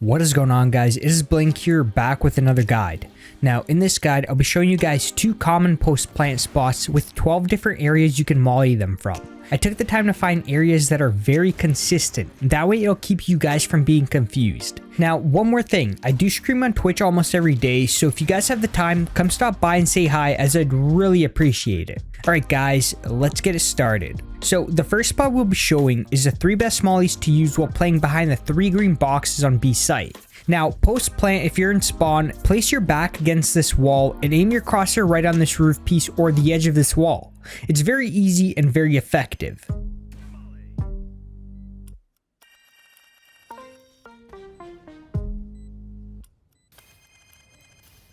What is going on, guys? It is Blink here, back with another guide. Now in this guide I'll be showing you guys 2 common post plant spots with 12 different areas you can molly them from. I took the time to find areas that are very consistent, that way it'll keep you guys from being confused. Now one more thing, I do stream on Twitch almost every day, so if you guys have the time, come stop by and say hi, as I'd really appreciate it. Alright guys, let's get it started. So the first spot we'll be showing is the 3 best mollies to use while playing behind the 3 green boxes on B site. Now post plant, if you're in spawn, place your back against this wall and aim your crosshair right on this roof piece or the edge of this wall. It's very easy and very effective.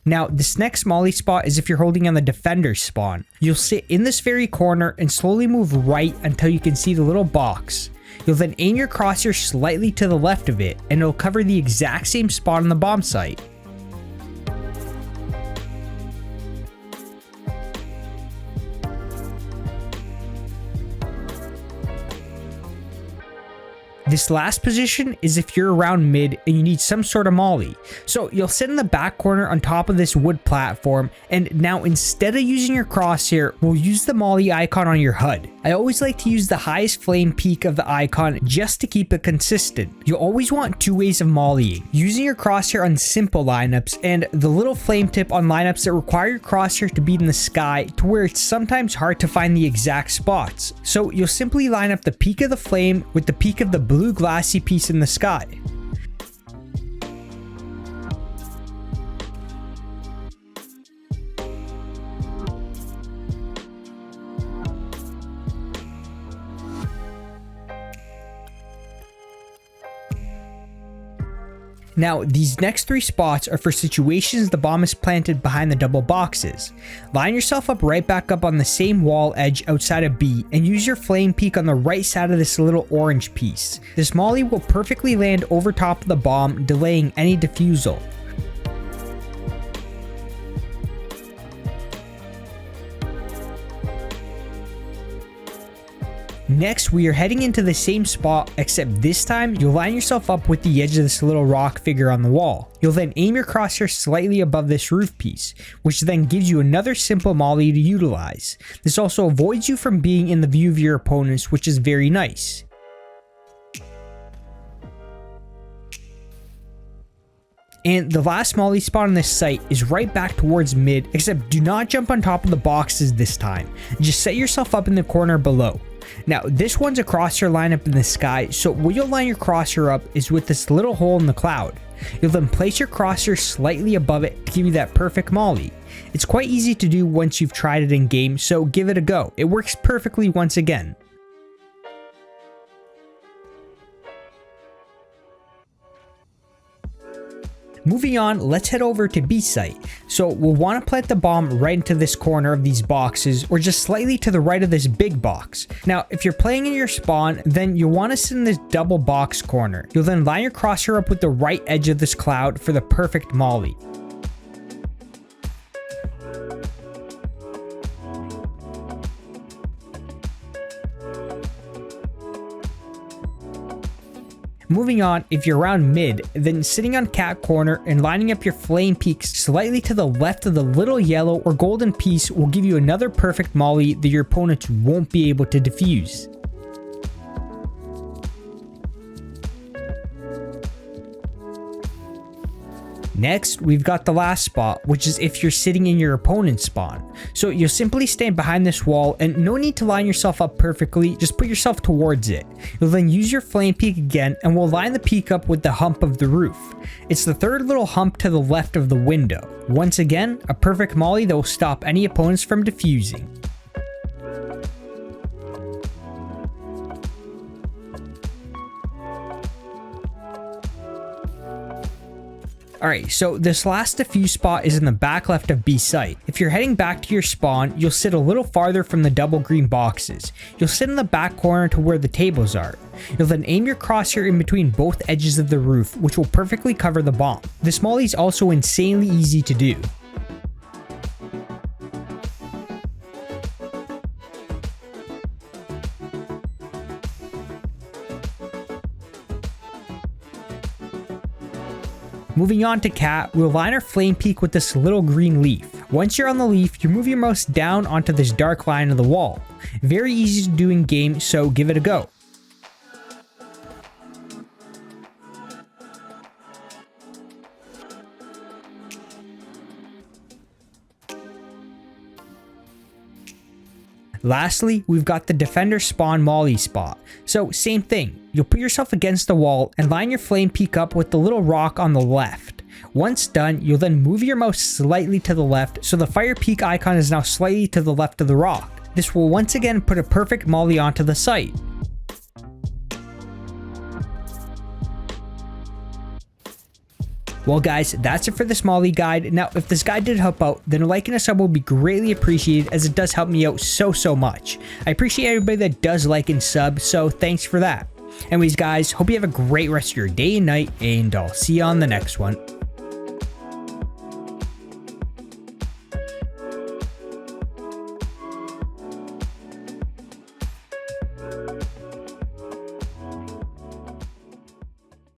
Now this next molly spot is if you're holding on the defender's spawn. You'll sit in this very corner and slowly move right until you can see the little box. You'll then aim your crosshair slightly to the left of it and it'll cover the exact same spot on the bomb site. This last position is if you're around mid and you need some sort of molly. So you'll sit in the back corner on top of this wood platform, and now instead of using your crosshair, we'll use the molly icon on your HUD. I always like to use the highest flame peak of the icon just to keep it consistent. You'll always want 2 ways of mollying, using your crosshair on simple lineups and the little flame tip on lineups that require your crosshair to be in the sky to where it's sometimes hard to find the exact spots. So you'll simply line up the peak of the flame with the peak of the blue glassy piece in the sky. Now, these next 3 spots are for situations the bomb is planted behind the double boxes. Line yourself up right back up on the same wall edge outside of B and use your flame peak on the right side of this little orange piece. This molly will perfectly land over top of the bomb, delaying any defusal. Next, we are heading into the same spot, except this time you'll line yourself up with the edge of this little rock figure on the wall. You'll then aim your crosshair slightly above this roof piece, which then gives you another simple molly to utilize. This also avoids you from being in the view of your opponents, which is very nice. And the last molly spot on this site is right back towards mid, except do not jump on top of the boxes this time. Just set yourself up in the corner below. Now this one's a crosshair lineup in the sky, so where you'll line your crosshair up is with this little hole in the cloud. You'll then place your crosshair slightly above it to give you that perfect molly. It's quite easy to do once you've tried it in game, so give it a go. It works perfectly once again. Moving on, let's head over to B site. So we'll want to plant the bomb right into this corner of these boxes, or just slightly to the right of this big box. Now if you're playing in your spawn, then you'll want to sit in this double box corner. You'll then line your crosshair up with the right edge of this cloud for the perfect molly. Moving on, if you're around mid, then sitting on cat corner and lining up your flame peaks slightly to the left of the little yellow or golden piece will give you another perfect molly that your opponents won't be able to defuse. Next, we've got the last spot, which is if you're sitting in your opponent's spawn. So you'll simply stand behind this wall and no need to line yourself up perfectly, just put yourself towards it. You'll then use your flame peak again and we'll line the peak up with the hump of the roof. It's the 3rd little hump to the left of the window. Once again, a perfect molly that will stop any opponents from defusing. Alright, so this last defuse spot is in the back left of B site. If you're heading back to your spawn, you'll sit a little farther from the double green boxes. You'll sit in the back corner to where the tables are. You'll then aim your crosshair in between both edges of the roof, which will perfectly cover the bomb. This molly is also insanely easy to do. Moving on to cat, we'll line our flame peak with this little green leaf. Once you're on the leaf, you move your mouse down onto this dark line of the wall. Very easy to do in game, so give it a go. Lastly, we've got the defender spawn molly spot. So same thing, you'll put yourself against the wall and line your flame peak up with the little rock on the left. Once done, you'll then move your mouse slightly to the left so the fire peak icon is now slightly to the left of the rock. This will once again put a perfect molly onto the site. Well guys, that's it for this molly guide. Now if this guide did help out, then a like and a sub will be greatly appreciated, as it does help me out so much. I appreciate everybody that does like and sub, so thanks for that. Anyways guys, hope you have a great rest of your day and night, and I'll see you on the next one.